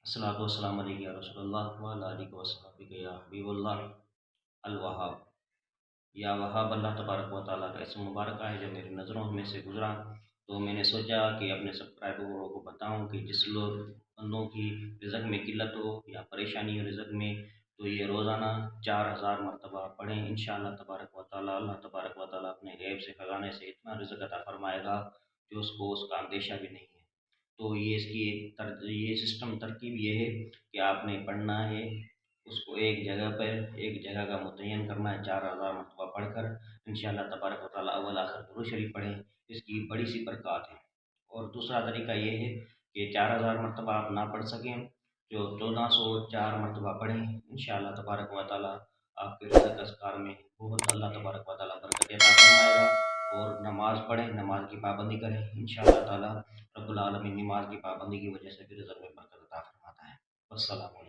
अस्सलातु वस्सलामु अलैका या रसूलल्लाह व अला आलिका व अस्हाबिका या हबीबल्लाह। अल वहाब, या वहाब अल्लाह तबारक व तआला का इसम मुबारक है जो मेरी नज़रों में से गुज़रा। तो मैंने सोचा कि अपने सब्सक्राइबरों को बताऊं कि जिस लोग बंदों की रिज़्क में किल्लत हो या परेशानी हो रिज़्क में, तो ये रोज़ाना 4000 मरतबा पढ़ें। इंशाअल्लाह तबारक व तआला अल्लाह तबारक व तआला अपने गैब से ख़ज़ाने से इतना रिज़्क अता फ़रमाएगा जो उसको उसका अंदेशा भी नहीं है। तो ये इसकी ये सिस्टम तरकीब ये है कि आपने पढ़ना है, उसको एक जगह पर एक जगह का मुतय्यन करना है 4000 मरतबा पढ़कर। इंशाअल्लाह तबारक व तआला अव्वल आखिर दुरूद शरीफ पढ़ें, इसकी बड़ी सी बरक़ात है। और दूसरा तरीका ये है कि 4000 मरतबा आप ना पढ़ सकें, जो 1404 मरतबा पढ़ें। इंशाअल्लाह तबारक व तआला आपके रिज़्क अस्कार में बहुत अल्लाह तबारक व तआला बरकत अता फ़रमाएगा। और नमाज़ पढ़ें, नमाज की पाबंदी करें, इंशाअल्लाह ताला रब्बुल आलमीन नमाज की पाबंदी की वजह से भी रिज़्क में बरकत अता फ़रमाता है। वस्सलाम।